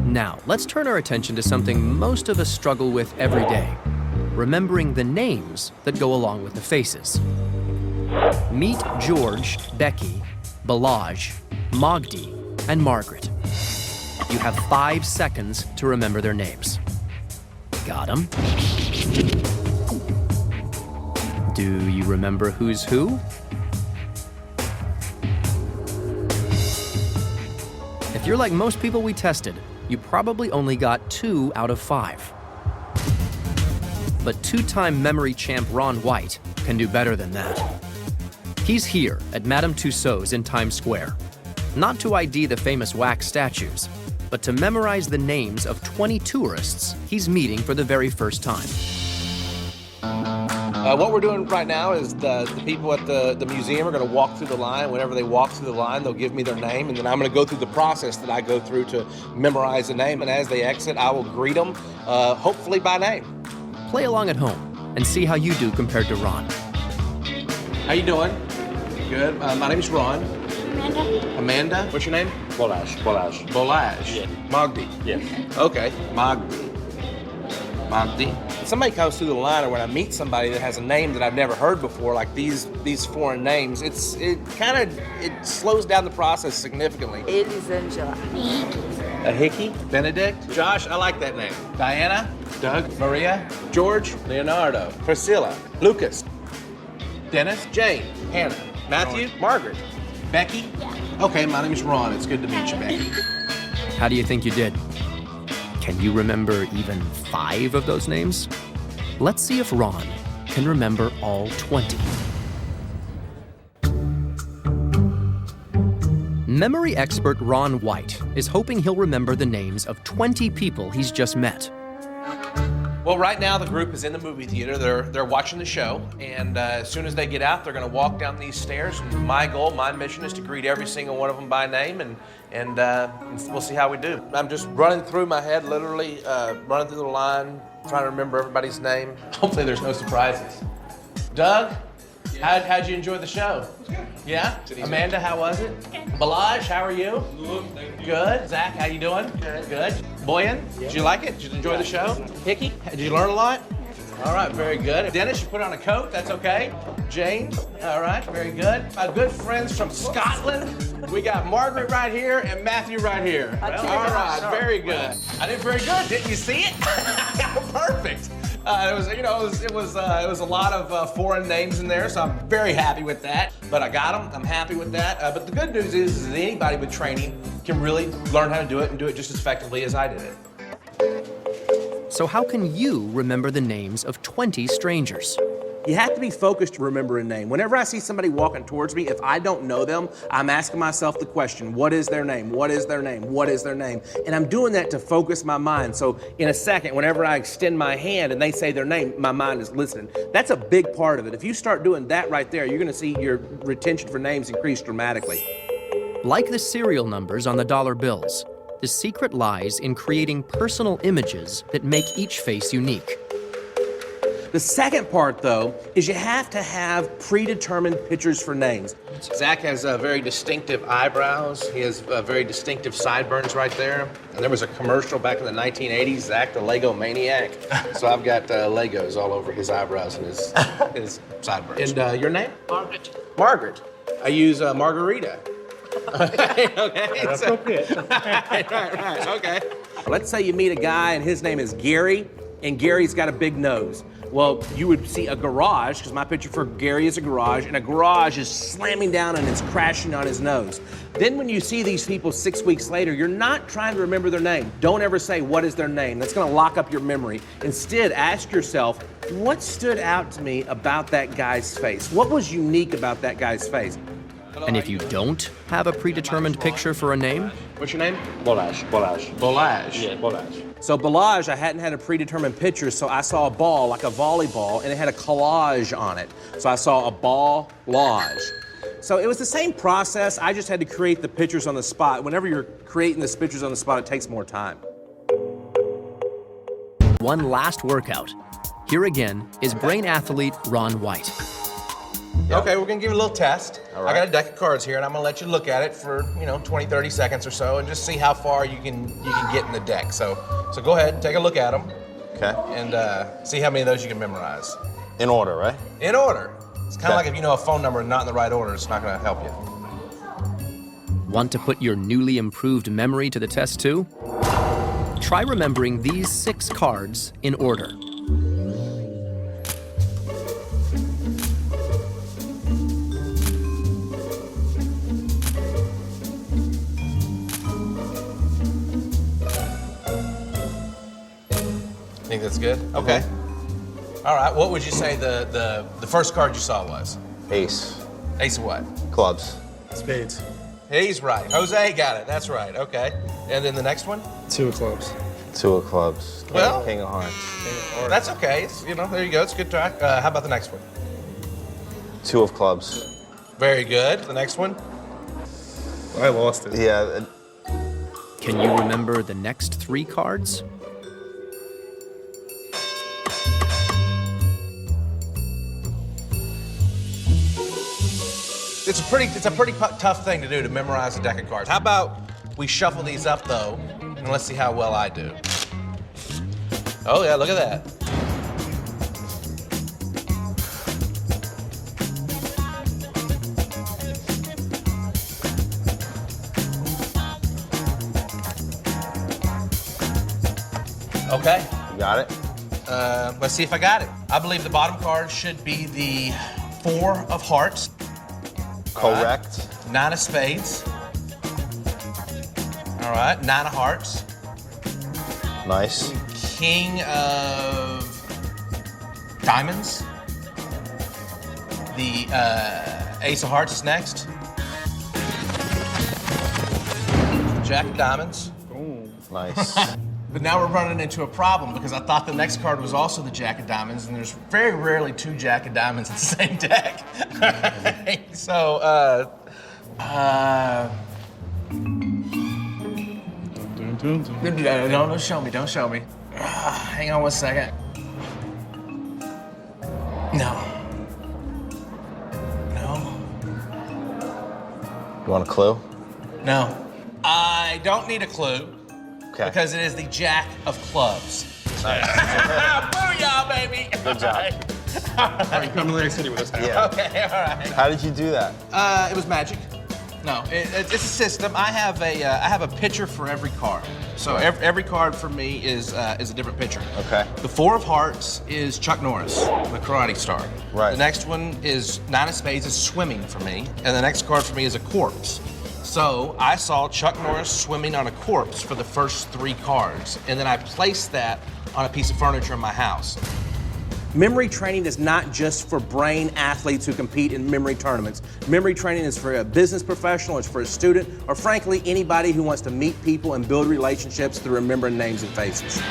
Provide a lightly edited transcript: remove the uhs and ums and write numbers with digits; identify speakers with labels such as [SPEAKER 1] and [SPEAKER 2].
[SPEAKER 1] Now, let's turn our attention to something most of us struggle with every day: remembering the names that go along with the faces. Meet George, Becky, Balazs, Magdi, and Margaret. You have 5 seconds to remember their names. Got 'em? Do you remember who's who? If you're like most people we tested, you probably only got 2 out of 5. But 2-time memory champ Ron White can do better than that. He's here at Madame Tussauds in Times Square, not to ID the famous wax statues, but to memorize the names of 20 tourists he's meeting for the very first time.
[SPEAKER 2] What we're doing right now is the people at the museum are going to walk through the line. Whenever they walk through the line, they'll give me their name, and then I'm going to go through the process that I go through to memorize the name. And as they exit, I will greet them, hopefully by name.
[SPEAKER 1] Play along at home and see how you do compared to Ron.
[SPEAKER 2] How you doing? Good. My name is Ron.
[SPEAKER 3] Amanda.
[SPEAKER 2] Amanda. What's your name?
[SPEAKER 4] Balazs.
[SPEAKER 2] Balazs.
[SPEAKER 4] Yeah.
[SPEAKER 2] Magdi.
[SPEAKER 4] Yes.
[SPEAKER 2] Okay. Magdi. Somebody comes through the line, or when I meet somebody that has a name that I've never heard before, like these foreign names, it slows down the process significantly.
[SPEAKER 5] Elisangela.
[SPEAKER 2] A Hickey? Benedict? Josh, I like that name. Diana? Doug? Maria? George? Leonardo? Priscilla? Lucas? Dennis? Jane? Hannah? Matthew? Margaret? Becky?
[SPEAKER 3] Yeah.
[SPEAKER 2] Okay, my name is Ron. It's good to meet you, Becky.
[SPEAKER 1] How do you think you did? Can you remember even 5 of those names? Let's see if Ron can remember all 20. Memory expert Ron White is hoping he'll remember the names of 20 people he's just met.
[SPEAKER 2] Well, right now the group is in the movie theater. They're watching the show, and as soon as they get out, they're going to walk down these stairs. And my mission is to greet every single one of them by name, and we'll see how we do. I'm just running through my head, literally running through the line, trying to remember everybody's name. Hopefully, there's no surprises. Doug, how'd you enjoy the show? It was good. Yeah. Amanda, how was it?
[SPEAKER 3] Good.
[SPEAKER 2] Balazs, how are you? Good. Zach, how you doing? Good. Boyan, did you like it? Did you enjoy the show? Hickey, did you learn a lot? All right, very good. Dennis, you put on a coat, that's okay. Jane, all right, very good. My good friends from Scotland, we got Margaret right here and Matthew right here. All right, very good. I did very good, didn't you see it? Perfect. It was a lot of foreign names in there, so I'm very happy with that. But I got them, I'm happy with that. But the good news is that anybody with training can really learn how to do it and do it just as effectively as I did it.
[SPEAKER 1] So how can you remember the names of 20 strangers?
[SPEAKER 2] You have to be focused to remember a name. Whenever I see somebody walking towards me, if I don't know them, I'm asking myself the question, what is their name? What is their name? What is their name? And I'm doing that to focus my mind. So in a second, whenever I extend my hand and they say their name, my mind is listening. That's a big part of it. If you start doing that right there, you're gonna see your retention for names increase dramatically.
[SPEAKER 1] Like the serial numbers on the dollar bills, the secret lies in creating personal images that make each face unique.
[SPEAKER 2] The second part, though, is you have to have predetermined pictures for names. Zach has very distinctive eyebrows. He has very distinctive sideburns right there. And there was a commercial back in the 1980s, Zach the Lego Maniac. So I've got Legos all over his eyebrows and his sideburns. And your name?
[SPEAKER 3] Margaret.
[SPEAKER 2] Margaret. I use Margarita. Okay.
[SPEAKER 4] That's appropriate.
[SPEAKER 2] Right. Okay. Let's say you meet a guy and his name is Gary, and Gary's got a big nose. Well, you would see a garage, because my picture for Gary is a garage, and a garage is slamming down and it's crashing on his nose. Then when you see these people 6 weeks later, you're not trying to remember their name. Don't ever say, what is their name? That's gonna lock up your memory. Instead, ask yourself, what stood out to me about that guy's face? What was unique about that guy's face?
[SPEAKER 1] And if you don't have a predetermined picture for a name,
[SPEAKER 2] What's your name?
[SPEAKER 4] Balazs.
[SPEAKER 2] Balazs.
[SPEAKER 4] Yeah, Balazs.
[SPEAKER 2] So Balazs, I hadn't had a predetermined picture, so I saw a ball, like a volleyball, and it had a collage on it. So I saw a ball-lage. So it was the same process, I just had to create the pictures on the spot. Whenever you're creating the pictures on the spot, it takes more time.
[SPEAKER 1] one last workout. Here again is brain athlete Ron White.
[SPEAKER 3] Yeah.
[SPEAKER 2] Okay, we're gonna give you a little test.
[SPEAKER 3] All right.
[SPEAKER 2] I got a deck of cards here, and I'm gonna let you look at it for 20, 30 seconds or so, and just see how far you can get in the deck. So go ahead, take a look at them,
[SPEAKER 3] Okay.
[SPEAKER 2] and see how many of those you can memorize.
[SPEAKER 3] In order, right?
[SPEAKER 2] In order. It's kind of
[SPEAKER 3] Okay.
[SPEAKER 2] like if you know a phone number and not in the right order, it's not gonna help you.
[SPEAKER 1] Want to put your newly improved memory to the test too? Try remembering these 6 cards in order.
[SPEAKER 2] Think that's good? Okay. All right, what would you say the first card you saw was?
[SPEAKER 3] Ace.
[SPEAKER 2] Ace of what?
[SPEAKER 3] Clubs.
[SPEAKER 4] Spades.
[SPEAKER 2] He's right. Jose got it. That's right. Okay. And then the next one?
[SPEAKER 4] 2 of clubs.
[SPEAKER 3] 2 of clubs.
[SPEAKER 2] Well-
[SPEAKER 3] King of hearts.
[SPEAKER 2] That's okay. It's, there you go. It's a good try. How about the next one?
[SPEAKER 3] 2 of clubs.
[SPEAKER 2] Very good. The next one?
[SPEAKER 4] I lost it.
[SPEAKER 3] Yeah.
[SPEAKER 1] Can you remember the next 3 cards?
[SPEAKER 2] It's a pretty tough thing to do, to memorize a deck of cards. How about we shuffle these up though, and let's see how well I do. Oh yeah, look at that. Okay.
[SPEAKER 3] You got it?
[SPEAKER 2] Let's see if I got it. I believe the bottom card should be the 4 of hearts.
[SPEAKER 3] Correct.
[SPEAKER 2] 9 of spades. All right, 9 of hearts.
[SPEAKER 3] Nice.
[SPEAKER 2] King of diamonds. The Ace of hearts is next. Jack of diamonds.
[SPEAKER 3] Nice.
[SPEAKER 2] But now we're running into a problem because I thought the next card was also the Jack of diamonds, and there's very rarely 2 Jack of diamonds in the same deck. So, no, don't show me, don't show me. Hang on 1 second. No. No.
[SPEAKER 3] You want a clue?
[SPEAKER 2] No. I don't need a clue
[SPEAKER 3] Okay.
[SPEAKER 2] because it is the Jack of clubs. Booyah, baby!
[SPEAKER 3] Good job.
[SPEAKER 4] All right, you come to Atlantic City with us now.
[SPEAKER 3] Yeah.
[SPEAKER 2] Okay, all right.
[SPEAKER 3] How did you do that?
[SPEAKER 2] It was magic. No, it's a system. I have a pitcher for every card. So every card for me is a different pitcher.
[SPEAKER 3] Okay.
[SPEAKER 2] The 4 of hearts is Chuck Norris, the karate star.
[SPEAKER 3] Right.
[SPEAKER 2] The next one is 9 of spades is swimming for me, and the next card for me is a corpse. So I saw Chuck Norris swimming on a corpse for the first 3 cards, and then I placed that on a piece of furniture in my house. Memory training is not just for brain athletes who compete in memory tournaments. Memory training is for a business professional, it's for a student, or frankly, anybody who wants to meet people and build relationships through remembering names and faces.